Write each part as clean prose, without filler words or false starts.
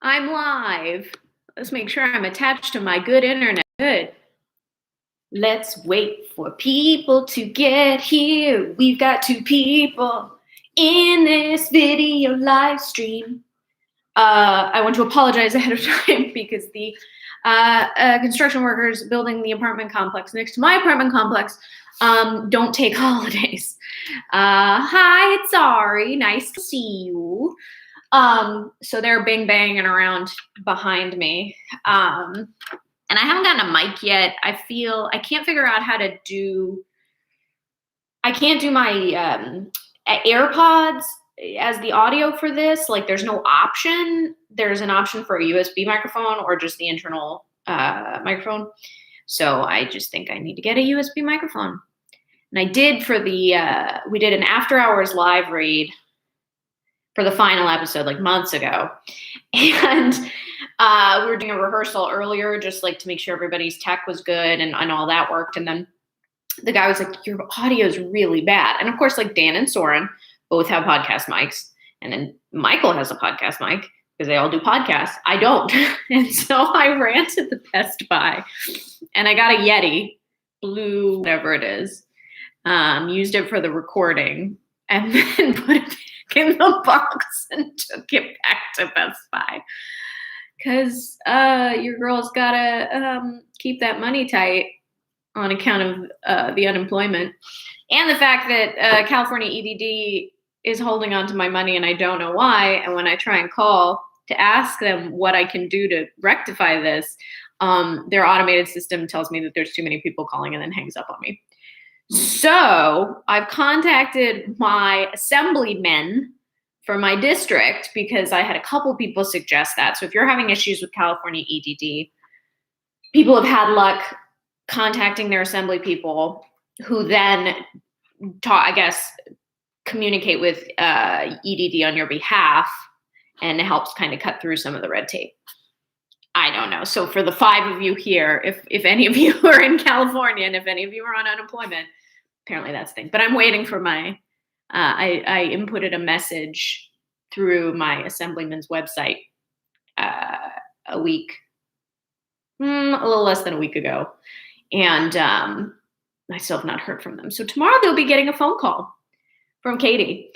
I'm live. Let's make sure I'm attached to my good internet. Good. Let's wait for people to get here. We've got 2 people in this video live stream. I want to apologize ahead of time because the construction workers building the apartment complex next to my apartment complex don't take holidays. Hi, it's Ari. Nice to see you. So they're banging around behind me. And I haven't gotten a mic yet. I can't figure out how to do, I can't do my AirPods as the audio for this. Like there's no option. There's an option for a USB microphone or just the internal microphone. So I just think I need to get a USB microphone. And I did for the, we did an after hours live read for the final episode like months ago. And we were doing a rehearsal earlier just like to make sure everybody's tech was good and all that worked. And then the guy was like, your audio is really bad. And of course, like Dan and Soren both have podcast mics. And then Michael has a podcast mic because they all do podcasts. I don't. And so I ran to the Best Buy and I got a Yeti, blue, whatever it is, used it for the recording and then put it in the box and took it back to Best Buy. Because your girl's got to keep that money tight on account of the unemployment. And the fact that California EDD is holding on to my money and I don't know why. And when I try and call to ask them what I can do to rectify this, their automated system tells me that there's too many people calling and then hangs up on me. So I've contacted my assemblymen for my district because I had a couple people suggest that. So if you're having issues with California EDD, people have had luck contacting their assembly people who then communicate with EDD on your behalf, and it helps kind of cut through some of the red tape. I don't know. So for the 5 of you here, if any of you are in California and if any of you are on unemployment, apparently that's the thing. But I'm waiting for my, I inputted a message through my assemblyman's website a little less than a week ago. And I still have not heard from them. So tomorrow they'll be getting a phone call from Katie.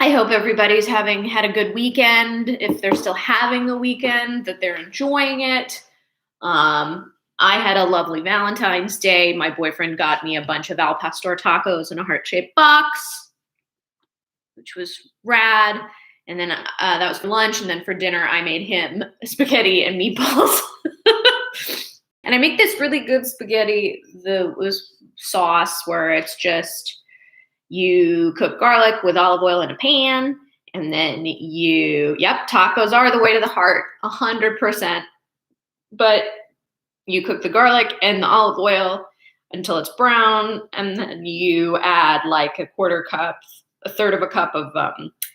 I hope everybody's had a good weekend. If they're still having a weekend, that they're enjoying it. I had a lovely Valentine's Day. My boyfriend got me a bunch of al pastor tacos in a heart-shaped box, which was rad. And then that was for lunch. And then for dinner, I made him spaghetti and meatballs. And I make this really good spaghetti, this sauce where it's just, you cook garlic with olive oil in a pan, and then tacos are the way to the heart, 100%. But you cook the garlic and the olive oil until it's brown, and then you add like a third of a cup of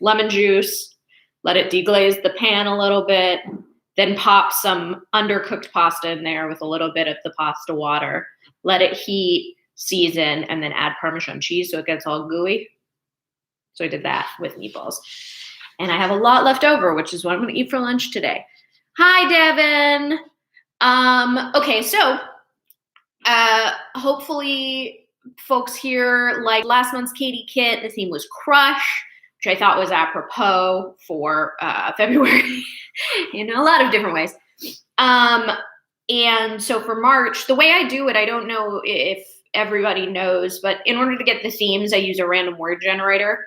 lemon juice, let it deglaze the pan a little bit, then pop some undercooked pasta in there with a little bit of the pasta water, let it heat, season, and then add Parmesan cheese so it gets all gooey. So I did that with meatballs. And I have a lot left over, which is what I'm going to eat for lunch today. Hi, Devin. Okay, so hopefully folks here like last month's Katie Kit. The theme was Crush, which I thought was apropos for February in a lot of different ways. And so for March, the way I do it, I don't know if everybody knows, but in order to get the themes, I use a random word generator.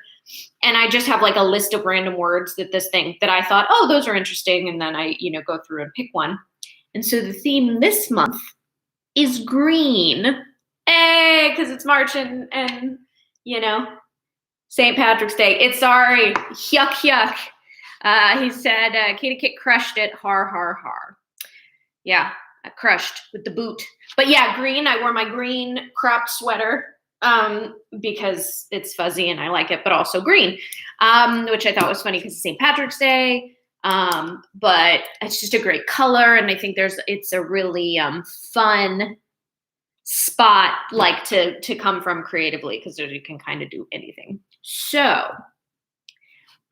And I just have like a list of random words that I thought, oh, those are interesting. And then I, go through and pick one. And so the theme this month is green. Hey, because it's March and St. Patrick's Day. It's sorry. Yuck, yuck. He said, Katie Kit crushed it. Har, har, har. Yeah, I crushed with the boot. But yeah, green. I wore my green cropped sweater because it's fuzzy and I like it, but also green, which I thought was funny because it's St. Patrick's Day. But it's just a great color, and I think it's a really fun spot like to come from creatively because you can kind of do anything. So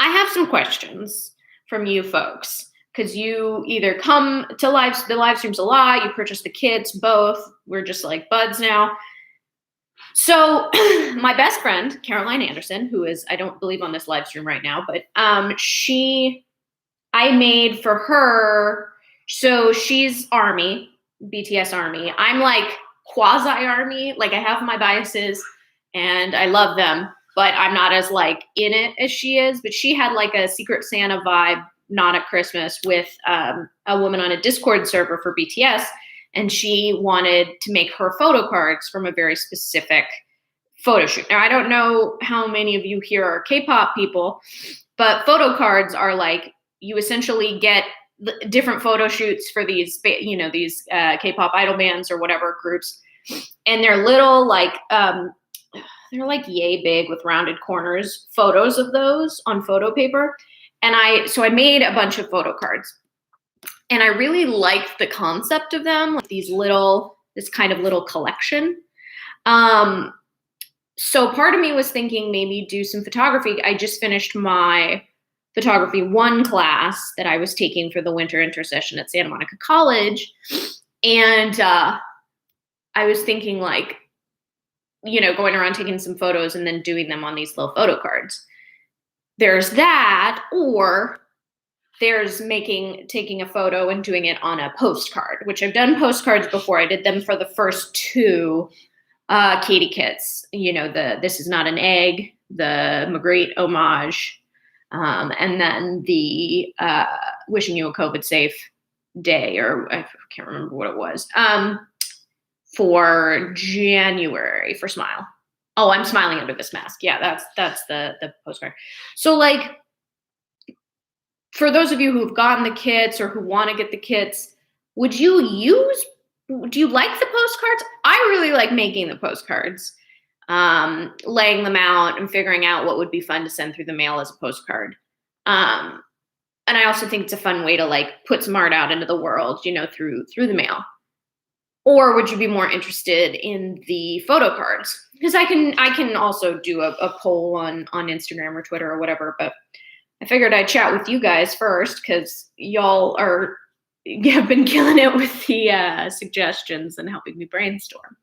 I have some questions from you folks because you either come to the live streams a lot, you purchase the kits, both. We're just like buds now. So my best friend, Caroline Anderson, who is, I don't believe on this live stream right now, but I made for her, so she's Army, BTS Army. I'm like quasi-Army, like I have my biases and I love them, but I'm not as like in it as she is. But she had like a Secret Santa vibe, not at Christmas, with a woman on a Discord server for BTS. And she wanted to make her photo cards from a very specific photo shoot. Now, I don't know how many of you here are K-pop people, but photo cards are like, you essentially get different photo shoots for these, you know, these K-pop idol bands or whatever groups. And they're little, like, they're like yay big with rounded corners, photos of those on photo paper. And so I made a bunch of photo cards. And I really liked the concept of them, like this kind of little collection. So part of me was thinking maybe do some photography. I just finished my photography 1 class that I was taking for the winter intersession at Santa Monica College. And I was thinking like, you know, going around taking some photos and then doing them on these little photo cards. There's that, or there's taking a photo and doing it on a postcard, which I've done postcards before. I did them for the first 2 Katie kits, you know, the This Is Not an Egg, the Magritte homage, and then the Wishing You a COVID Safe Day, or I can't remember what it was, for January for Smile. Oh, I'm smiling under this mask. Yeah, that's the postcard. So like, for those of you who've gotten the kits or who want to get the kits, do you like the postcards? I really like making the postcards, laying them out and figuring out what would be fun to send through the mail as a postcard. And I also think it's a fun way to like put some art out into the world, you know, through the mail. Or would you be more interested in the photo cards? Because I can also do a poll on Instagram or Twitter or whatever, but I figured I'd chat with you guys first because y'all have been killing it with the suggestions and helping me brainstorm.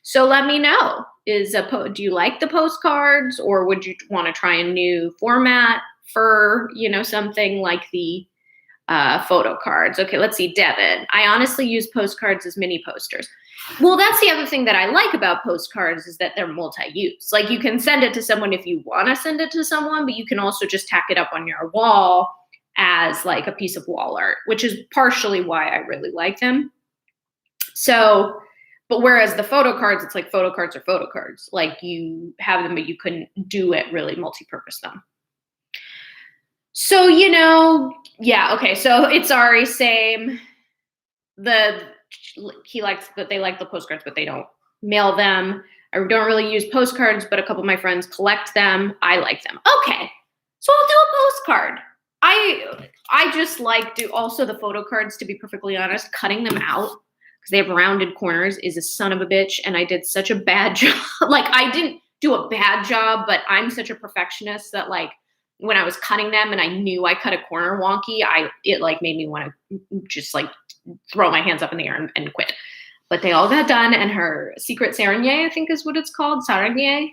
So let me know, do you like the postcards, or would you want to try a new format for, you know, something like the photo cards? Okay, let's see, Devin. I honestly use postcards as mini posters. Well, that's the other thing that I like about postcards is that they're multi-use. Like you can send it to someone if you want to send it to someone, but you can also just tack it up on your wall as like a piece of wall art, which is partially why I really like them. So, but whereas the photo cards, it's like photo cards are photo cards. Like you have them, but you couldn't do it really multi-purpose them. So, you know, yeah, okay. So it's Ari, same. They like the postcards, but they don't mail them. I don't really use postcards, but a couple of my friends collect them. I like them. Okay, so I'll do a postcard. I just like also the photo cards, to be perfectly honest. Cutting them out because they have rounded corners is a son of a bitch, and I did such a bad job. Like I didn't do a bad job, but I'm such a perfectionist that like when I was cutting them and I knew I cut a corner wonky, it like made me want to just like throw my hands up in the air and quit. But they all got done, and her Secret Saranye, I think is what it's called, Saranye.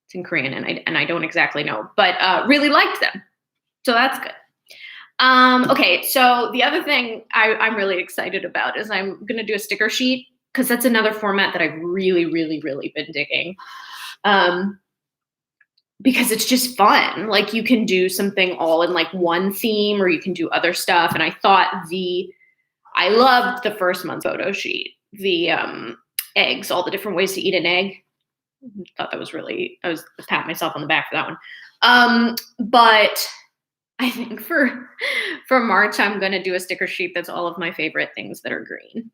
It's in Korean, and I don't exactly know, but really liked them. So that's good. Okay, so the other thing I'm really excited about is I'm going to do a sticker sheet, because that's another format that I've really, really, really been digging. Because it's just fun. Like you can do something all in like one theme, or you can do other stuff. And I thought I loved the first month photo sheet, the eggs, all the different ways to eat an egg. Thought that was really, I was patting myself on the back for that one. But I think for March, I'm going to do a sticker sheet that's all of my favorite things that are green,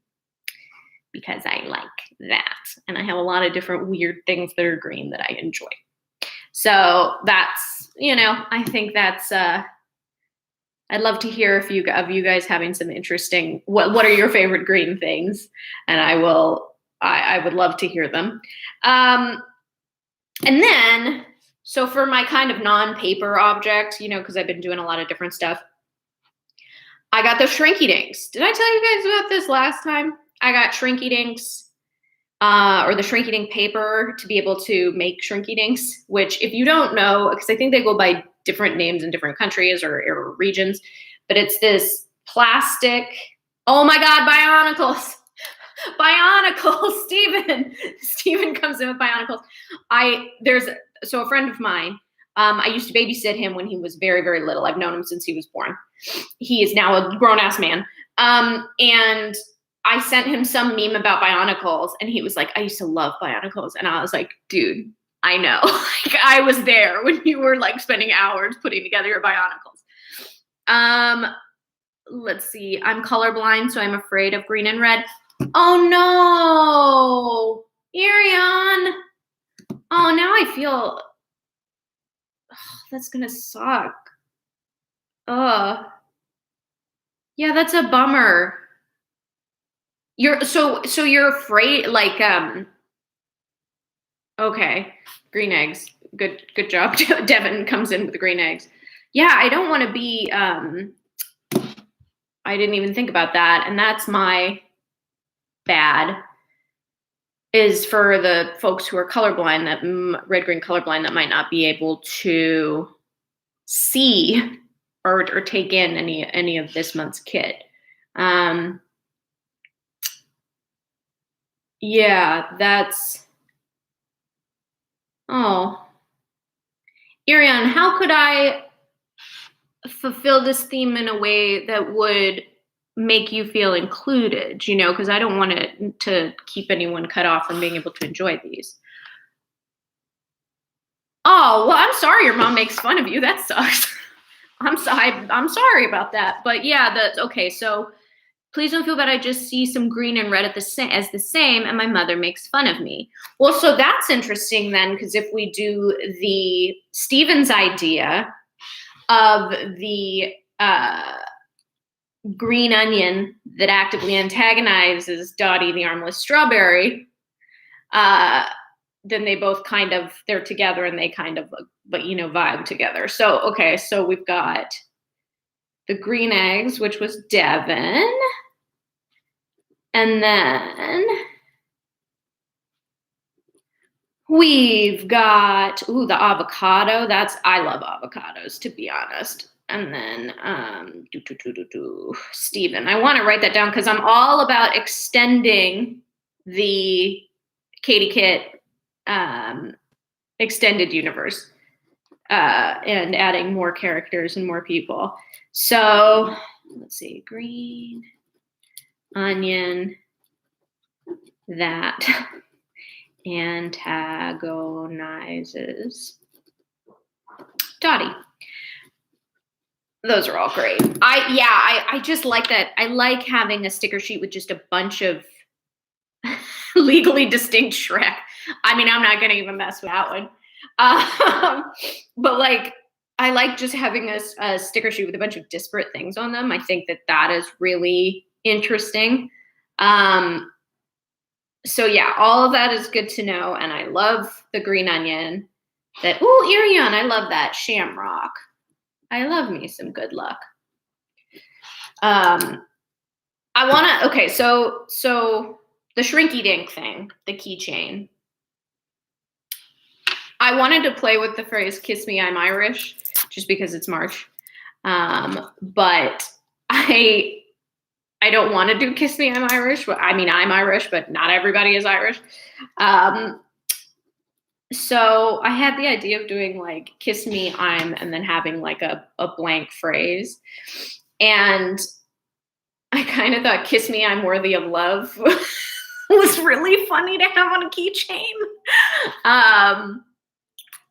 because I like that. And I have a lot of different weird things that are green that I enjoy. So that's, you know, I think that's, I'd love to hear of you guys having some interesting, what are your favorite green things? And I would love to hear them. And then, So for my kind of non-paper object, because I've been doing a lot of different stuff, I got those Shrinky Dinks. Did I tell you guys about this last time? I got Shrinky Dinks, or the Shrinky Dink paper to be able to make Shrinky Dinks, which if you don't know, because I think they go by different names in different countries or regions, but it's this plastic, oh my God, Bionicles. Bionicles, Steven comes in with Bionicles. So a friend of mine, I used to babysit him when he was very, very little. I've known him since he was born. He is now a grown-ass man. And I sent him some meme about Bionicles, and he was like, I used to love Bionicles. And I was like, dude, I know. Like, I was there when you were like spending hours putting together your Bionicles. Let's see. I'm colorblind, so I'm afraid of green and red. Oh no, Irion. Oh, now I feel, that's gonna suck. Yeah, that's a bummer. So you're afraid, like, okay, green eggs. Good job. Devin comes in with the green eggs. Yeah, I don't want to be, I didn't even think about that. And that's my bad, is for the folks who are colorblind, that red-green colorblind, that might not be able to see or take in any of this month's kit. Yeah, that's, oh. Irion, how could I fulfill this theme in a way that would make you feel included, because I don't want to keep anyone cut off from being able to enjoy these. Oh, well, I'm sorry your mom makes fun of you. That sucks. I'm sorry about that. But yeah, okay, so please don't feel bad. I just see some green and red as the same, and my mother makes fun of me. Well, so that's interesting then, because if we do the Steven's idea of the green onion that actively antagonizes Dottie the armless strawberry, then they both they're together and they vibe together. So, okay, so we've got the green eggs, which was Devin. And then we've got, the avocado. I love avocados, to be honest. And then Steven. I want to write that down because I'm all about extending the Katie Kit extended universe and adding more characters and more people. So let's see, green onion that antagonizes Dottie. Those are all great. I just like that. I like having a sticker sheet with just a bunch of legally distinct Shrek. I mean, I'm not going to even mess with that one. But like, I like just having a sticker sheet with a bunch of disparate things on them. I think that is really interesting. So yeah, all of that is good to know. And I love the green onion. Irion, I love that. Shamrock. I love me some good luck. So the Shrinky Dink thing, the keychain. I wanted to play with the phrase "Kiss me, I'm Irish," just because it's March. But I don't want to do "Kiss me, I'm Irish." I mean, I'm Irish, but not everybody is Irish. So I had the idea of doing like "Kiss me, I'm," and then having like a blank phrase. And I kind of thought "Kiss me, I'm worthy of love" was really funny to have on a keychain.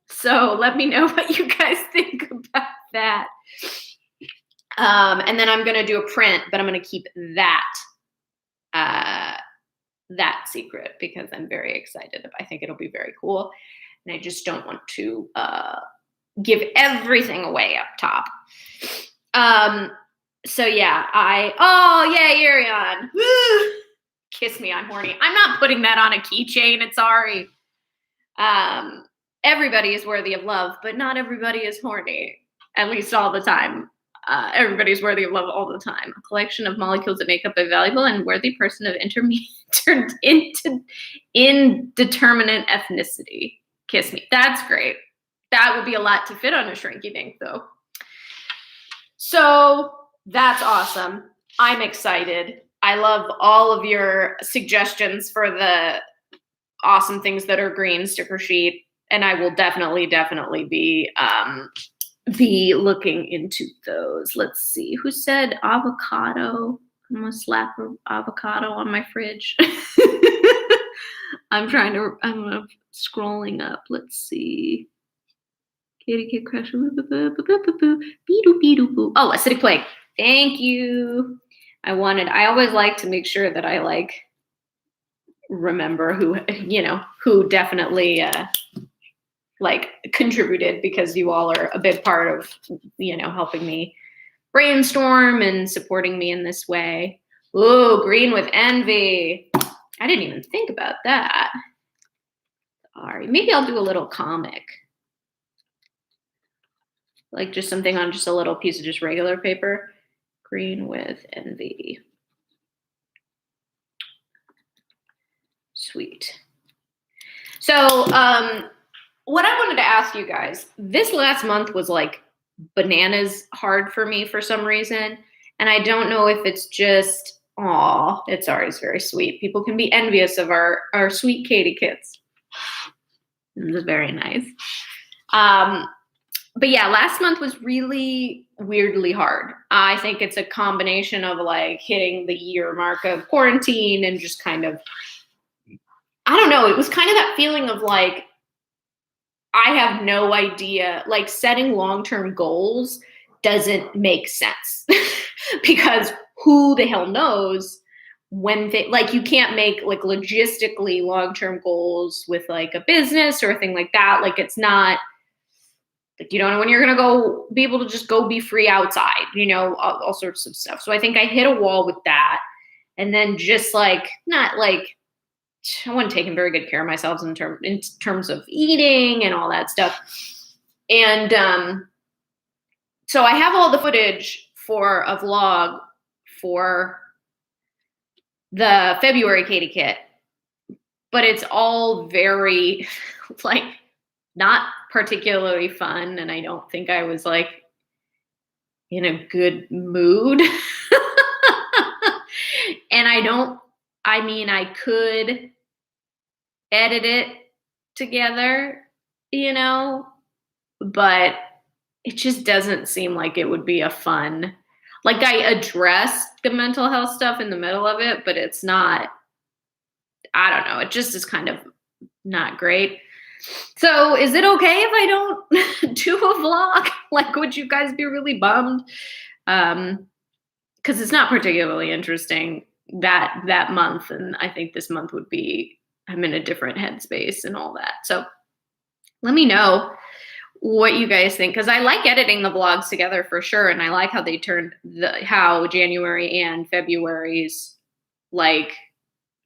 So let me know what you guys think about that. And then I'm going to do a print, but I'm going to keep that secret because I'm very excited. I think it'll be very cool. And I just don't want to give everything away up top. So yeah, Irion. Woo! Kiss me, I'm horny. I'm not putting that on a keychain. It's sorry. everybody is worthy of love, but not everybody is horny, at least all the time. Everybody's worthy of love all the time. A collection of molecules that make up a valuable and worthy person of indeterminate ethnicity. Kiss me. That's great. That would be a lot to fit on a shrinky dink, though. So that's awesome. I'm excited. I love all of your suggestions for the awesome things that are green sticker sheet, and I will definitely be looking into those. Let's see who said avocado. I'm gonna slap an avocado on my fridge. I'm scrolling up. Let's see. Kitty Kid Crush. Oh, acidic plague. Thank you. I always like to make sure that I like remember who definitely like contributed, because you all are a big part of, helping me brainstorm and supporting me in this way. Ooh, green with envy. I didn't even think about that. Sorry, maybe I'll do a little comic. Like just something on just a little piece of just regular paper. Green with envy. Sweet. So, what I wanted to ask you guys, this last month was like bananas hard for me for some reason. And I don't know if it's just, it's always very sweet. People can be envious of our sweet Katie kids. This is very nice. But yeah, last month was really weirdly hard. I think it's a combination of like hitting the year mark of quarantine and just kind of, I don't know, it was kind of that feeling of like, I have no idea, like setting long-term goals doesn't make sense because who the hell knows when you can't make like logistically long-term goals with like a business or a thing like that. Like it's not like, you don't know when you're going to go be able to just go be free outside, all sorts of stuff. So I think I hit a wall with that. And then just like, not like, I wasn't taking very good care of myself in terms of eating and all that stuff. And so I have all the footage for a vlog for the February Katie Kit, but it's all very like not particularly fun. And I don't think I was like in a good mood. And I could edit it together, but it just doesn't seem like it would be a fun, like I addressed the mental health stuff in the middle of it, but it's not, I don't know. It just is kind of not great. So is it okay if I don't do a vlog? Like, would you guys be really bummed? Because it's not particularly interesting that month. And I think this month would be, I'm in a different headspace and all that. So let me know what you guys think, because I like editing the vlogs together for sure. And I like how they turned how January and February's like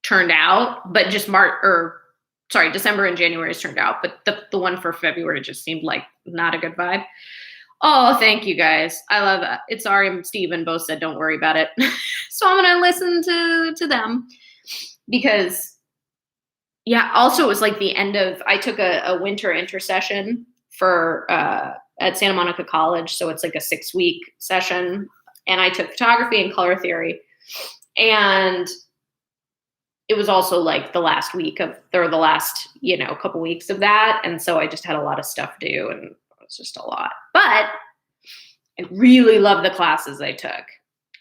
turned out, but just December and January's turned out. But the one for February just seemed like not a good vibe. Oh, thank you guys. I love that. It's Ari and Steven both said, don't worry about it. So I'm going to listen to them because, yeah, also it was like the end of, I took a winter intersession for, at Santa Monica College. So it's like a 6-week session. And I took photography and color theory. And it was also like the last couple weeks of that. And so I just had a lot of stuff to do and it's just a lot, but I really love the classes I took.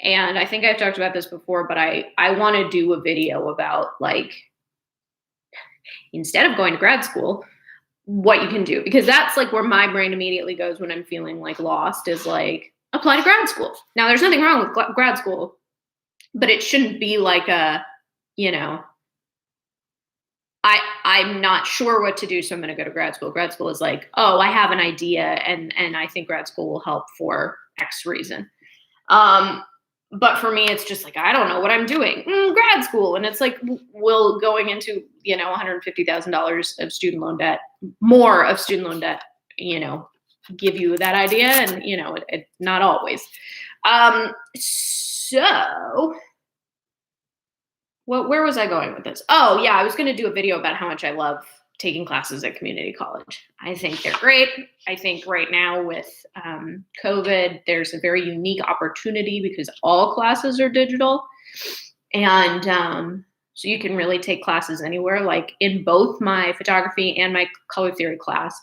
And I think I've talked about this before, but I want to do a video about like, instead of going to grad school, what you can do, because that's like where my brain immediately goes when I'm feeling like lost is like apply to grad school. Now there's nothing wrong with grad school, but it shouldn't be like I'm not sure what to do, so I'm going to go to grad school. Grad school is like, oh, I have an idea, and I think grad school will help for X reason. But for me, it's just like, I don't know what I'm doing. Grad school. And it's like, will going into, $150,000 of student loan debt, more of student loan debt, give you that idea? And, not always. So where was I going with this? Oh yeah, I was going to do a video about how much I love taking classes at community college. I think they're great. I think right now with COVID, there's a very unique opportunity because all classes are digital. And so you can really take classes anywhere. Like in both my photography and my color theory class,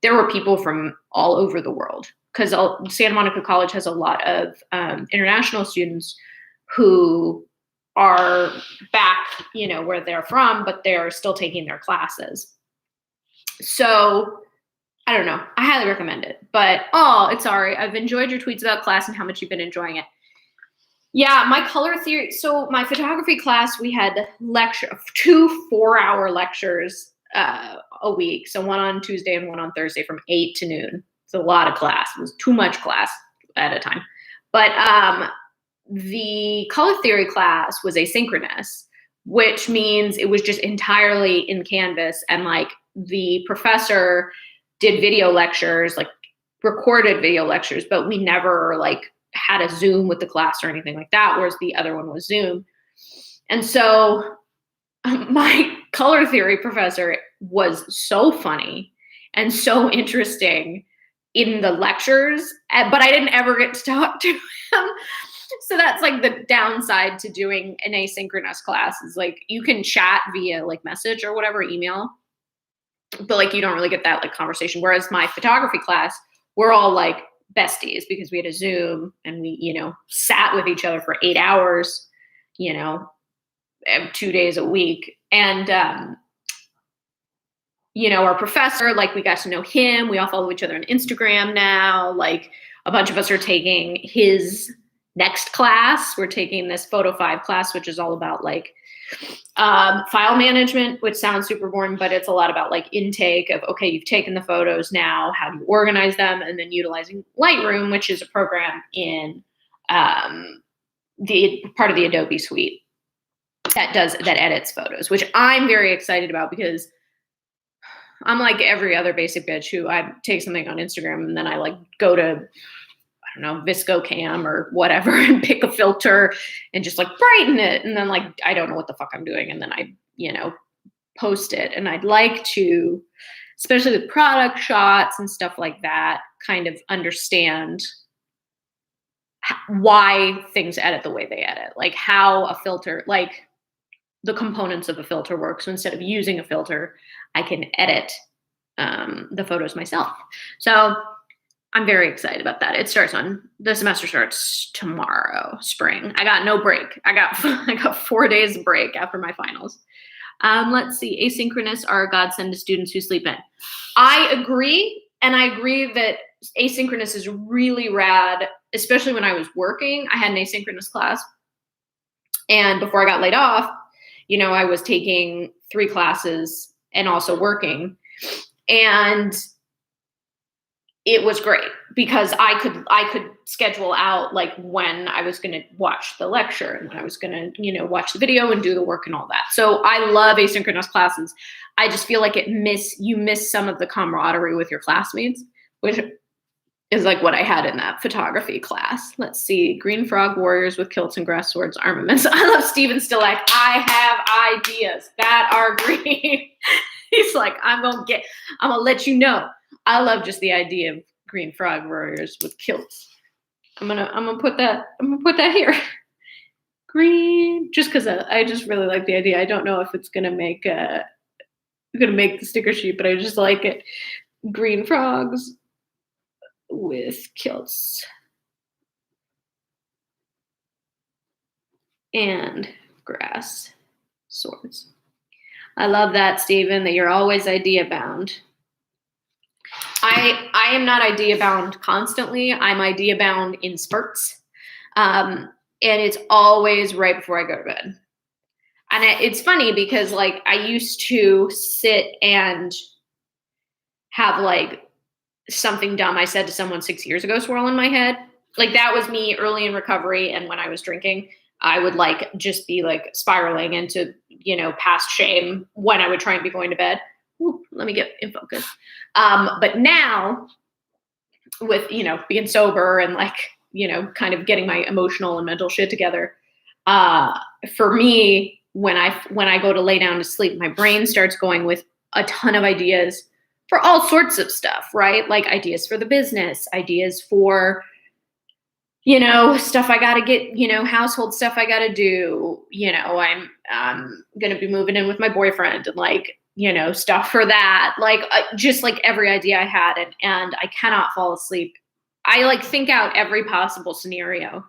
there were people from all over the world because Santa Monica College has a lot of international students who are back, where they're from, but they're still taking their classes. So I don't know. I highly recommend it. But sorry. I've enjoyed your tweets about class and how much you've been enjoying it. Yeah, my color theory. So my photography class, we had 2 4-hour lectures a week. So one on Tuesday and one on Thursday from 8 to noon. It's a lot of class. It was too much class at a time. But the color theory class was asynchronous, which means it was just entirely in Canvas. And like the professor did video lectures, like recorded video lectures, but we never like had a Zoom with the class or anything like that, whereas the other one was Zoom. And so my color theory professor was so funny and so interesting in the lectures, but I didn't ever get to talk to him. So that's like the downside to doing an asynchronous class is like you can chat via like message or whatever, email, but like you don't really get that like conversation. Whereas my photography class, we're all like besties because we had a Zoom and we, sat with each other for 8 hours, 2 days a week. And, our professor, like we got to know him. We all follow each other on Instagram now. Like a bunch of us are taking his next class. We're taking this Photo 5 class, which is all about like file management, which sounds super boring, but it's a lot about like intake of, okay, you've taken the photos now, how do you organize them? And then utilizing Lightroom, which is a program in the part of the Adobe suite that edits photos, which I'm very excited about because I'm like every other basic bitch who I take something on Instagram and then I like go to, I don't know, Visco Cam or whatever and pick a filter and just like brighten it. And then like, I don't know what the fuck I'm doing. And then I, post it. And I'd like to, especially with product shots and stuff like that, kind of understand why things edit the way they edit, like how a filter, like the components of a filter works. So instead of using a filter, I can edit the photos myself. So I'm very excited about that. The semester starts tomorrow, spring. I got no break. I got 4 days of break after my finals. Let's see, asynchronous are a godsend to students who sleep in. I agree. And I agree that asynchronous is really rad, especially when I was working. I had an asynchronous class. And before I got laid off, I was taking 3 classes and also working. And it was great because I could schedule out like when I was going to watch the lecture and when I was going to, watch the video and do the work and all that. So I love asynchronous classes. I just feel like you miss some of the camaraderie with your classmates, which is like what I had in that photography class. Let's see. Green Frog Warriors with kilts and grass swords armaments. I love Steven Stilak. I have ideas that are green. He's like, I'm going to let you know. I love just the idea of Green Frog Warriors with kilts. I'm gonna put that here. Green, just because I just really like the idea. I don't know if it's gonna make the sticker sheet, but I just like it. Green frogs with kilts and grass swords. I love that, Stephen, that you're always idea bound. I am not idea bound constantly. I'm idea bound in spurts. And it's always right before I go to bed. And it's funny because like I used to sit and have like something dumb I said to someone 6 years ago swirl in my head. Like that was me early in recovery. And when I was drinking, I would like just be like spiraling into, past shame when I would try and be going to bed. Ooh, let me get in focus. But now with, being sober and like, kind of getting my emotional and mental shit together, for me, when I go to lay down to sleep, my brain starts going with a ton of ideas for all sorts of stuff, right? Like ideas for the business, ideas for, stuff I got to get, household stuff I got to do. I'm going to be moving in with my boyfriend and like, stuff for that. Like just like every idea I had, and I cannot fall asleep. I like think out every possible scenario,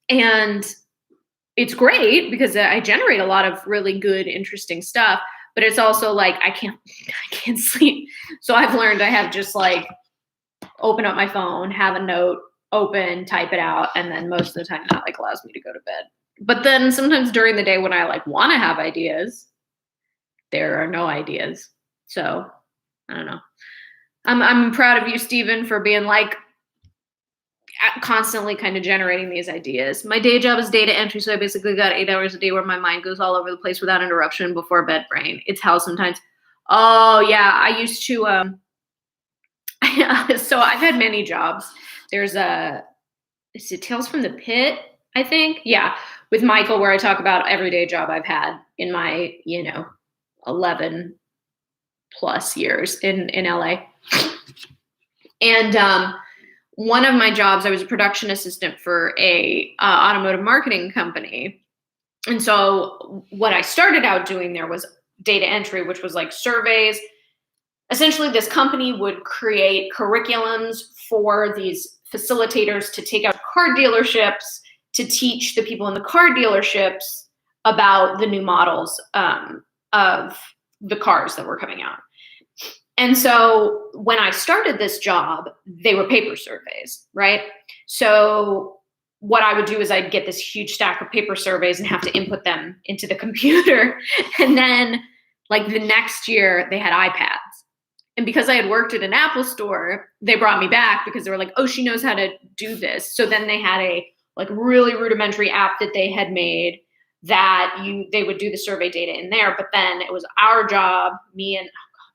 and it's great because I generate a lot of really good, interesting stuff, but it's also like, I can't sleep. So I've learned I have just like open up my phone, have a note open, type it out. And then most of the time that like allows me to go to bed. But then sometimes during the day when I like want to have ideas, there are no ideas. So I don't know. I'm proud of you, Stephen, for being like constantly kind of generating these ideas. My day job is data entry, so I basically got 8 hours a day where my mind goes all over the place without interruption before bed brain. It's hell sometimes. Oh yeah, I used to so I've had many jobs. There's is it Tales from the Pit, I think? Yeah, with Michael, where I talk about every day job I've had in my, 11 plus years in LA. And one of my jobs, I was a production assistant for a automotive marketing company. And so what I started out doing there was data entry, which was like surveys. Essentially, this company would create curriculums for these facilitators to take out car dealerships to teach the people in the car dealerships about the new models of the cars that were coming out. And so when I started this job, they were paper surveys, right? So what I would do is I'd get this huge stack of paper surveys and have to input them into the computer. And then like the next year they had iPads. And because I had worked at an Apple store, they brought me back because they were like, oh, she knows how to do this. So then they had a like really rudimentary app that they had made that they would do the survey data in there. But then it was our job, me and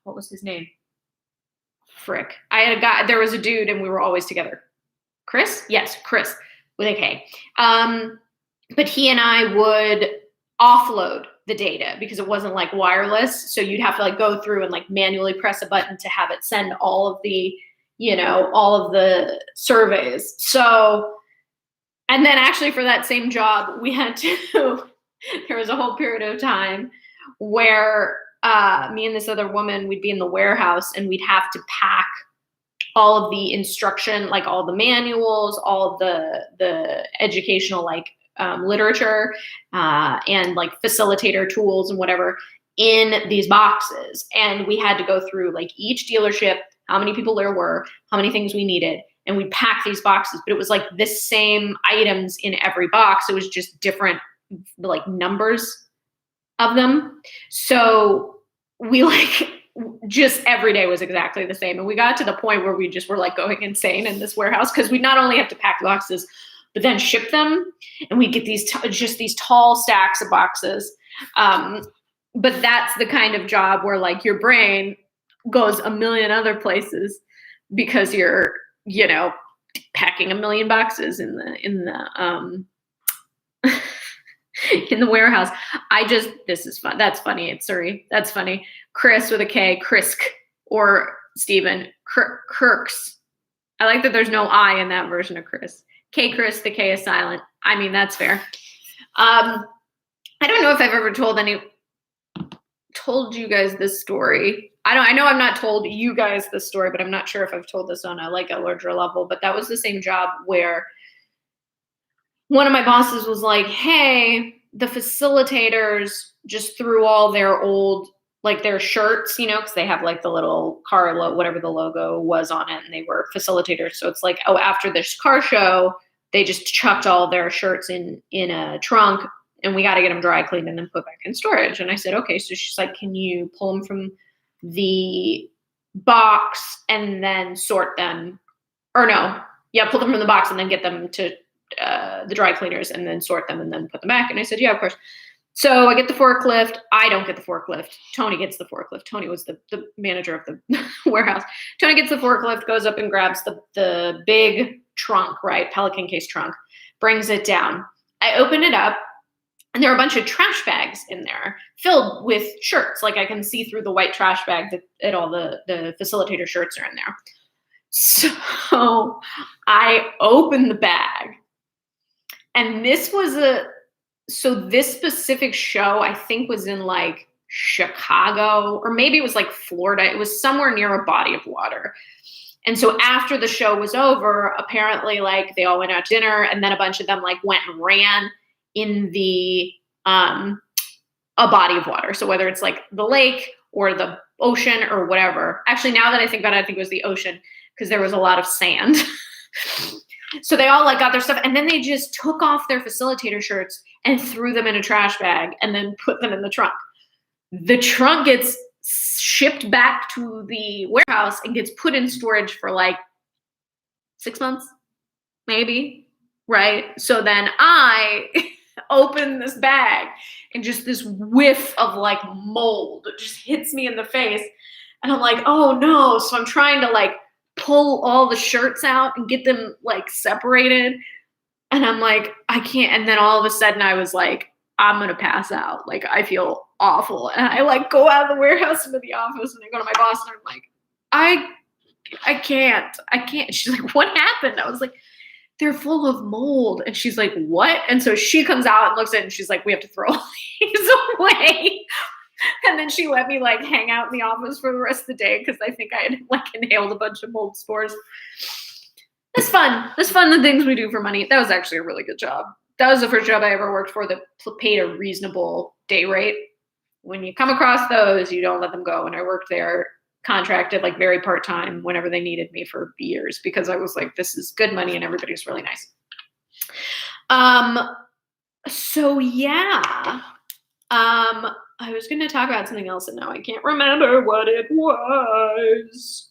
what was his name? Frick. I had a guy, there was a dude and we were always together. Chris? Yes, Chris with a K. But he and I would offload the data because it wasn't like wireless. So you'd have to like go through and like manually press a button to have it send all of the, all of the surveys. So, and then actually for that same job, we had to, there was a whole period of time where me and this other woman, we'd be in the warehouse and we'd have to pack all of the instruction, like all the manuals, all of the educational like literature and like facilitator tools and whatever in these boxes. And we had to go through like each dealership, how many people there were, how many things we needed, and we packed these boxes. But it was like the same items in every box. It was just different like numbers of them. So we like just every day was exactly the same. And we got to the point where we just were like going insane in this warehouse because we not only have to pack boxes, but then ship them. And we get these just these tall stacks of boxes. But that's the kind of job where like your brain goes a million other places because you're, packing a million boxes in the in the warehouse. This is fun. That's funny. It's Surrey. That's funny. Chris with a K, Krisk, or Stephen, Kirks. I like that there's no I in that version of Chris. K Chris, the K is silent. I mean, that's fair. I don't know if I've ever told you guys this story. I know I've not told you guys this story, but I'm not sure if I've told this on a larger level, but that was the same job where one of my bosses was like, hey, the facilitators just threw all their old, like their shirts, because they have like the little car, whatever the logo was on it, and they were facilitators. So it's like, oh, after this car show, they just chucked all their shirts in a trunk, and we got to get them dry cleaned and then put back in storage. And I said, okay. So she's like, can you pull them from the box and then sort them? Or no, yeah, pull them from the box and then get them to the dry cleaners and then sort them and then put them back. And I said, yeah, of course. So I get the forklift. I don't get the forklift. Tony gets the forklift. Tony was the manager of the warehouse. Tony gets the forklift, goes up and grabs the big trunk, right? Pelican case trunk, brings it down. I open it up, and there are a bunch of trash bags in there filled with shirts. Like I can see through the white trash bag that all the facilitator shirts are in there. So I open the bag, and this specific show, I think, was in like Chicago, or maybe it was like Florida. It was somewhere near a body of water. And so after the show was over, apparently like they all went out to dinner, and then a bunch of them like went and ran in the a body of water. So whether it's like the lake or the ocean or whatever. Actually, now that I think about it, I think it was the ocean because there was a lot of sand. So they all like got their stuff, and then they just took off their facilitator shirts and threw them in a trash bag and then put them in the trunk. The trunk gets shipped back to the warehouse and gets put in storage for like 6 months, maybe, right? So then I open this bag and just this whiff of like mold just hits me in the face. And I'm like, oh no. So I'm trying to like pull all the shirts out and get them like separated. And I'm like, I can't. And then all of a sudden I was like, I'm going to pass out. Like, I feel awful. And I like go out of the warehouse into the office, and I go to my boss and I'm like, I can't. She's like, what happened? I was like, they're full of mold. And she's like, what? And so she comes out and looks at it and she's like, we have to throw all these away. And then she let me like hang out in the office for the rest of the day because I think I had like inhaled a bunch of mold spores. It's fun. It's fun, the things we do for money. That was actually a really good job. That was the first job I ever worked for that paid a reasonable day rate. When you come across those, you don't let them go. And I worked there contracted like very part-time whenever they needed me for years because I was like, this is good money and everybody's really nice. So yeah. I was going to talk about something else and now I can't remember what it was.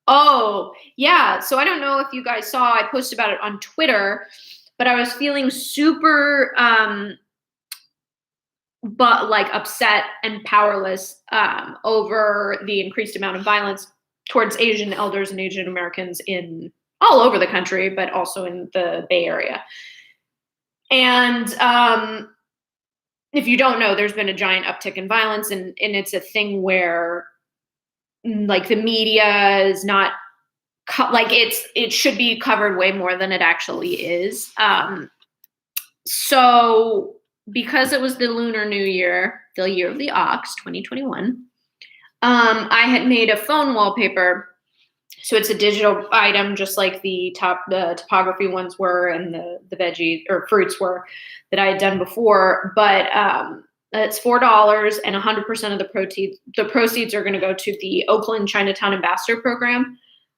Oh, yeah. So I don't know if you guys saw, I posted about it on Twitter, but I was feeling super, but like upset and powerless over the increased amount of violence towards Asian elders and Asian Americans in all over the country, but also in the Bay Area. And if you don't know, there's been a giant uptick in violence, and it's a thing where like the media is not like it should be covered way more than it actually is. So because it was the Lunar New Year, the year of the ox, 2021, I had made a phone wallpaper. So it's a digital item, just like the topography ones were and the veggie or fruits were that I had done before. But it's $4, and 100% of the proceeds are going to go to the Oakland Chinatown Ambassador Program,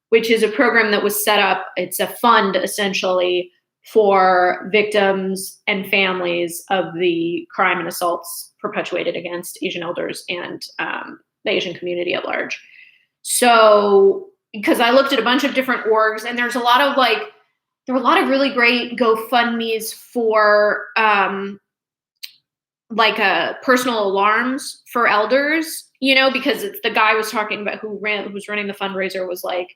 which is a program that was set up. It's a fund essentially for victims and families of the crime and assaults perpetuated against Asian elders and the Asian community at large. So, because I looked at a bunch of different orgs, and there were a lot of really great GoFundMes for personal alarms for elders, because it's the guy was talking about who's running the fundraiser was like,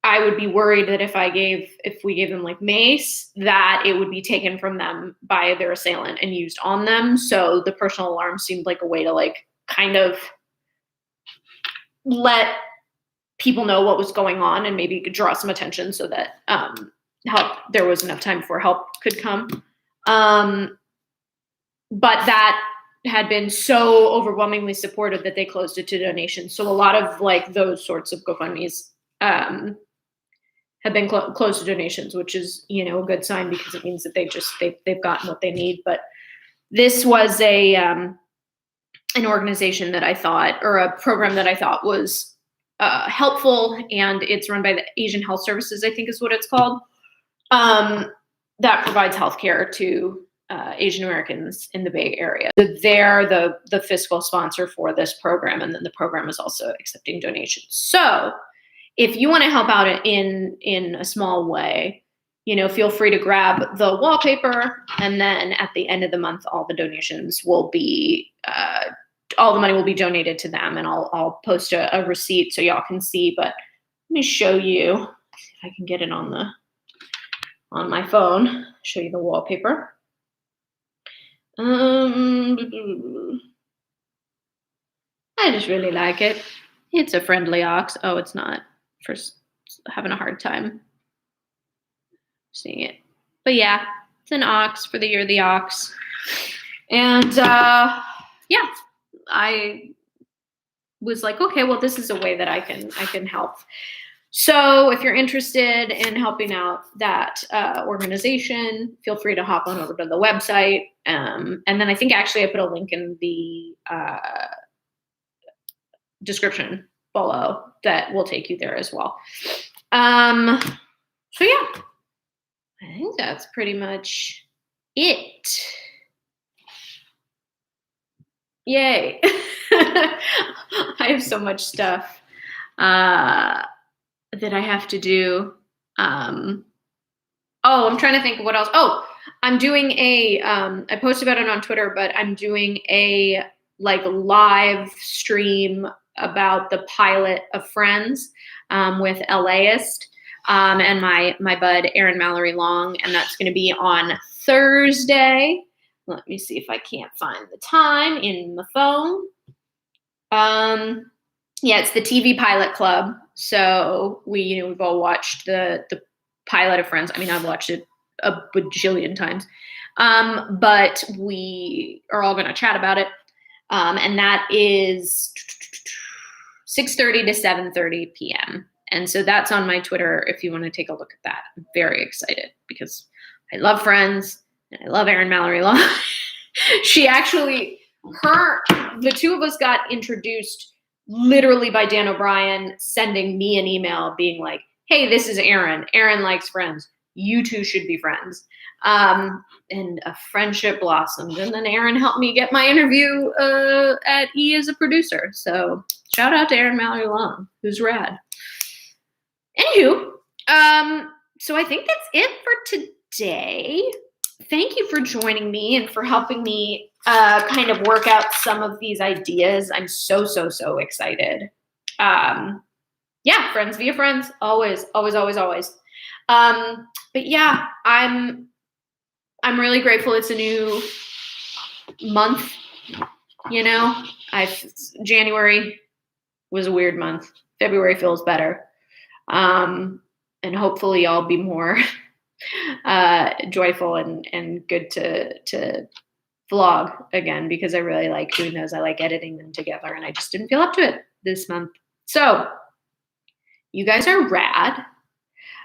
I would be worried that if we gave them like mace, that it would be taken from them by their assailant and used on them. So the personal alarm seemed like a way to like kind of let people know what was going on and maybe draw some attention so that there was enough time before help could come. But that had been so overwhelmingly supported that they closed it to donations. So a lot of like those sorts of GoFundMes have been closed to donations, which is, a good sign because it means that they've gotten what they need. But this was an organization that I thought, or a program that I thought was helpful, and it's run by the Asian Health Services, I think is what it's called, that provides healthcare to Asian Americans in the Bay Area. So they're the fiscal sponsor for this program, and then the program is also accepting donations. So if you want to help out in a small way, feel free to grab the wallpaper, and then at the end of the month, all the donations will be, all the money will be donated to them, and I'll post a receipt so y'all can see. But let me show you if I can get it on my phone. Show you the wallpaper. I just really like it. It's a friendly ox. Oh, it's not. First, having a hard time seeing it. But yeah, it's an ox for the year of the ox. And yeah, I was like, okay, well, this is a way that I can help. So if you're interested in helping out that organization, feel free to hop on over to the website. And then I think actually I put a link in the description below that will take you there as well. So yeah, I think that's pretty much it. Yay. I have so much stuff that I have to do. I'm trying to think what else. Oh, I'm doing I posted about it on Twitter, but I'm doing a live stream about the pilot of Friends with LAist and my bud Aaron Mallory Long, and that's going to be on Thursday. Let me see if I can't find the time in the phone. Yeah, it's the TV Pilot Club. So we've all watched the pilot of Friends. I mean, I've watched it a bajillion times. But we are all going to chat about it. And that is 6:30 to 7:30 p.m. And so that's on my Twitter if you want to take a look at that. I'm very excited because I love Friends and I love Erin Mallory Long. She actually, the two of us got introduced literally by Dan O'Brien sending me an email being like, hey, this is Erin. Erin likes Friends. You two should be friends. And a friendship blossomed. And then Erin helped me get my interview at E as a producer. So shout out to Erin Mallory Long, who's rad. Anywho, so I think that's it for today. Thank you for joining me and for helping me kind of work out some of these ideas. I'm so excited. Yeah, friends via friends, always. But yeah, I'm really grateful it's a new month. January was a weird month. February feels better. And hopefully I'll be more joyful and good to vlog again, because I really like doing those. I like editing them together, and I just didn't feel up to it this month. So you guys are rad.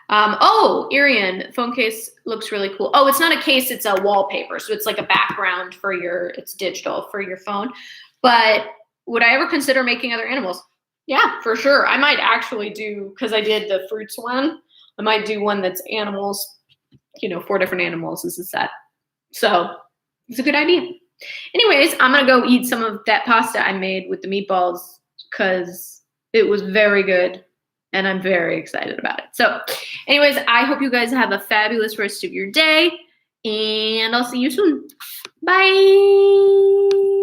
Irian, phone case looks really cool. Oh, it's not a case, it's a wallpaper. So it's like a background it's digital for your phone. But would I ever consider making other animals? Yeah, for sure. I might actually do, because I did the fruits one, I might do one that's animals, 4 different animals as a set. So it's a good idea. Anyways, I'm going to go eat some of that pasta I made with the meatballs because it was very good. And I'm very excited about it. So anyways, I hope you guys have a fabulous rest of your day. And I'll see you soon. Bye.